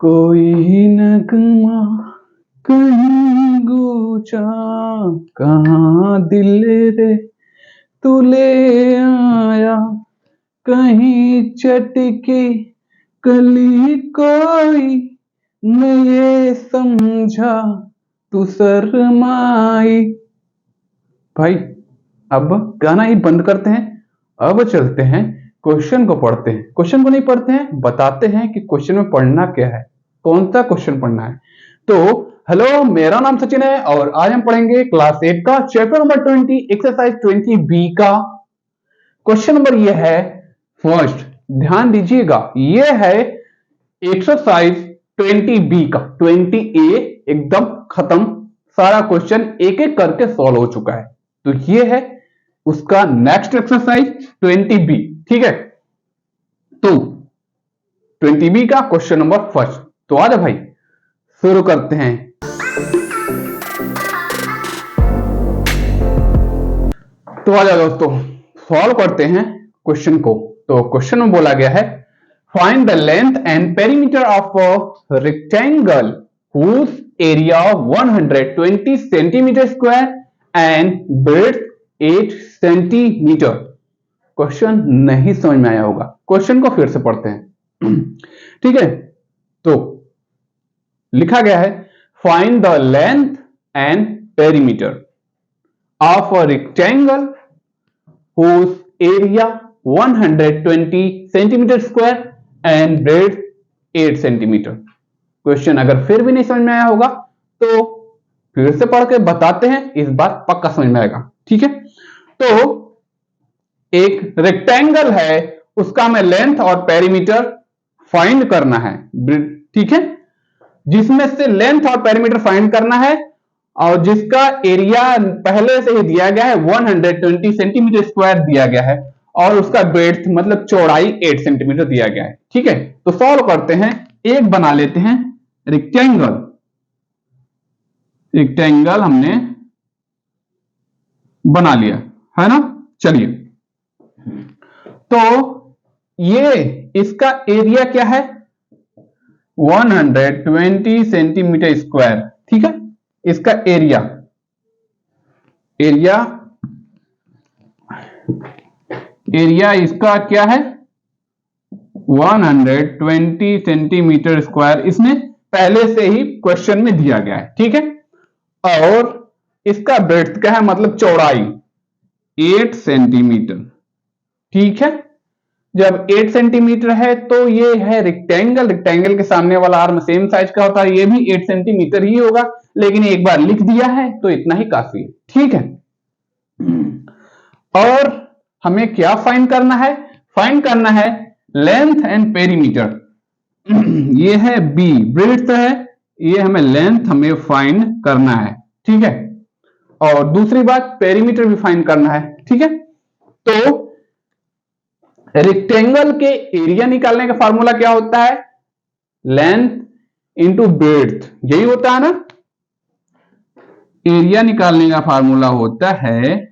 कोई नगमा कहीं गूंजा, कहाँ दिल रे तू ले आया, कहीं चटकी कली कोई, मैं ये समझा तू शर्माई। भाई अब गाना ही बंद करते हैं, अब चलते हैं क्वेश्चन को पढ़ते हैं। क्वेश्चन को नहीं पढ़ते हैं, बताते हैं कि क्वेश्चन में पढ़ना क्या है, कौन सा क्वेश्चन पढ़ना है। तो हेलो, मेरा नाम सचिन है और आज हम पढ़ेंगे क्लास 8 का चैप्टर नंबर 20 एक्सरसाइज 20B का क्वेश्चन नंबर ये है फर्स्ट। ध्यान दीजिएगा, ये है एक्सरसाइज 20B का 20A एकदम खत्म, सारा क्वेश्चन एक एक करके सॉल्व हो चुका है। तो ये है उसका नेक्स्ट एक्सरसाइज 20B, ठीक है। तो 20B का क्वेश्चन नंबर फर्स्ट। तो आ जाओ भाई, शुरू करते हैं। तो आ जाओ दोस्तों, सॉल्व करते हैं क्वेश्चन को। तो क्वेश्चन में बोला गया है find the length and perimeter of a rectangle whose area 120 centimetre square and breadth 8 centimetre. Question नहीं समझ में आया होगा, क्वेश्चन को फिर से पढ़ते हैं। ठीक है, तो लिखा गया है find the length and perimeter of a rectangle whose area 120 centimetre square and breadth 8 centimetre. Question अगर फिर भी नहीं समझ में आया होगा तो फिर से पढ़ के बताते हैं, इस बार पक्का समझ में आएगा। ठीक है, तो एक रेक्टेंगल है, उसका हमें लेंथ और पेरीमीटर फाइंड करना है। ठीक है, जिसमें से लेंथ और पेरीमीटर फाइंड करना है और जिसका एरिया पहले से ही दिया गया है 120 सेंटीमीटर स्क्वायर दिया गया है और उसका ब्रेड्थ मतलब चौड़ाई 8 सेंटीमीटर दिया गया है। ठीक है, तो सॉल्व करते हैं। एक बना लेते हैं रेक्टेंगल, रेक्टेंगल हमने बना लिया है ना। चलिए, तो ये इसका एरिया क्या है 120 सेंटीमीटर स्क्वायर। ठीक है, इसका एरिया इसका क्या है 120 सेंटीमीटर स्क्वायर, इसमें पहले से ही क्वेश्चन में दिया गया है। ठीक है, और इसका ब्रेड्थ क्या है मतलब चौड़ाई 8 सेंटीमीटर। ठीक है, जब 8 सेंटीमीटर है तो ये है रेक्टेंगल, रेक्टेंगल के सामने वाला आर्म सेम साइज का होता है, ये भी 8 सेंटीमीटर ही होगा, लेकिन एक बार लिख दिया है तो इतना ही काफी है। ठीक है, और हमें क्या फाइंड करना है, फाइंड करना है लेंथ एंड पेरीमीटर। ये है बी, ब्रेड्थ है, ये हमें लेंथ हमें फाइंड करना है। ठीक है, और दूसरी बात पेरीमीटर भी फाइंड करना है। ठीक है, तो रेक्टेंगल के एरिया निकालने का फार्मूला क्या होता है लेंथ इंटू ब्रेड्थ, यही होता है ना। एरिया निकालने का फार्मूला होता है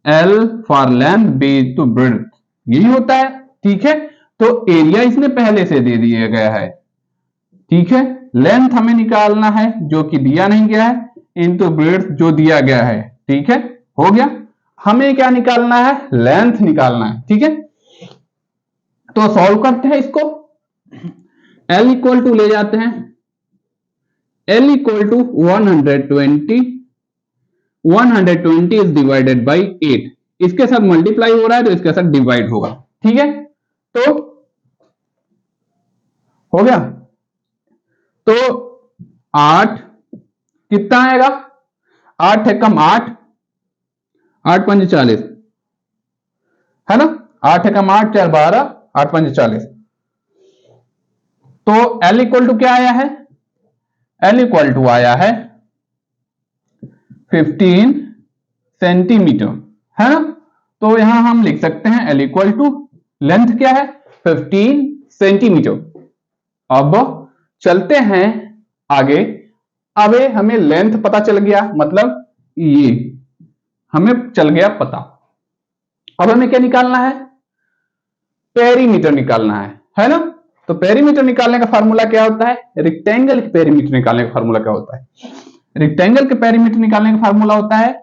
L for length B to breadth, यही होता है। ठीक है, तो एरिया इसने पहले से दे दिया गया है। ठीक है, लेंथ हमें निकालना है जो कि दिया नहीं गया है, इंटू ब्रेड्थ जो दिया गया है। ठीक है, हो गया। हमें क्या निकालना है लेंथ निकालना है। ठीक है, तो सॉल्व करते हैं इसको। L इक्वल टू ले जाते हैं, L equal to 120 is divided by 8, इसके साथ मल्टीप्लाई हो रहा है तो इसके साथ डिवाइड होगा। ठीक है, तो हो गया। तो 8 कितना आएगा 8 है कम 8, 8 5 40 है ना, 8 है कम 8 4 12, 8 5 40। तो L इक्वल टू क्या आया है, L इक्वल टू आया है 15 सेंटीमीटर है ना। तो यहां हम लिख सकते हैं L इक्वल टू लेंथ क्या है 15 सेंटीमीटर। अब चलते हैं आगे। अब हमें लेंथ पता चल गया, मतलब ये हमें चल गया पता। अब हमें क्या निकालना है पेरीमीटर निकालना है ना। तो पेरीमीटर निकालने का फार्मूला क्या होता है? रेक्टेंगल के पेरीमीटर निकालने का फार्मूला क्या होता है? रेक्टेंगल के पेरीमीटर निकालने का फार्मूला होता है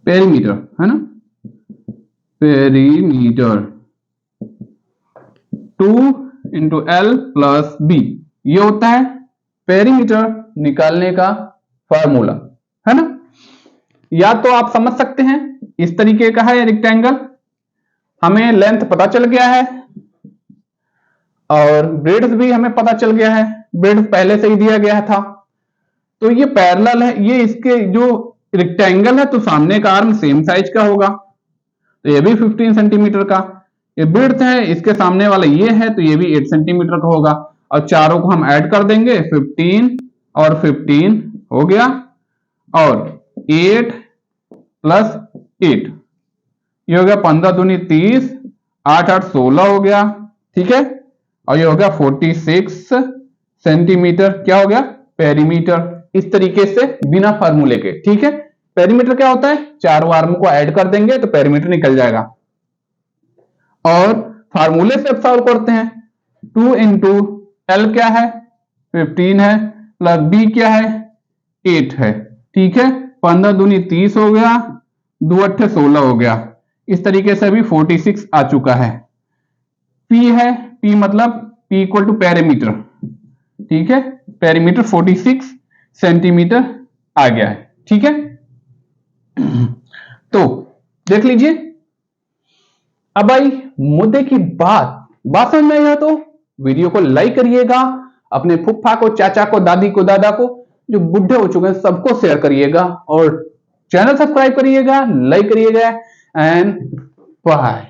पेरीमीटर, है ना, perimeter 2 into L plus B, ये होता है पेरीमीटर निकालने का फार्मूला, है ना। या तो आप समझ सकते हैं इस तरीके का है रेक्टेंगल, हमें लेंथ पता चल गया है और ब्रेड्थ भी हमें पता चल गया है, ब्रेड्थ पहले से ही दिया गया था, तो ये पैरेलल है, ये इसके जो रेक्टेंगल है तो सामने का आर्म सेम साइज का होगा, तो ये भी 15 सेंटीमीटर का, ये ब्रेड्थ है, इसके सामने वाला ये है तो ये भी 8 सेंटीमीटर का होगा, और चारों को हम ऐड कर देंगे 15 और 15 हो गया, और 8 प्लस 8 ये हो गया 15 दूनी 30, 8 8 16 हो गया, ठीक है, और ये हो गया 46 सेंटीमीटर, क्या हो गया? पेरीमीटर। इस तरीके से बिना फार्मूले के, ठीक है। पेरीमीटर क्या होता है? चारों आर्म को ऐड कर देंगे तो पेरीमीटर निकल जाएगा, और फार्मूले से अब सॉल्व करते हैं। 2 इंटू एल क्या है? 15 है, प्लस बी क्या है? 8 है, ठीक है। 15 दूनी 30 हो गया, 2 अट्ठे 16 हो गया, इस तरीके से अभी 46 आ चुका है। P है, P मतलब P इक्वल टू पेरीमीटर, ठीक है, पेरीमीटर 46 सेंटीमीटर आ गया है, ठीक है। तो देख लीजिए, अब आई मुद्दे की बात समझ में आई तो वीडियो को लाइक करिएगा, अपने फुफ्फा को, चाचा को, दादी को, दादा को, जो बुढ़े हो चुके हैं सबको शेयर करिएगा, और चैनल सब्सक्राइब करिएगा, लाइक करिएगा, एंड बाय।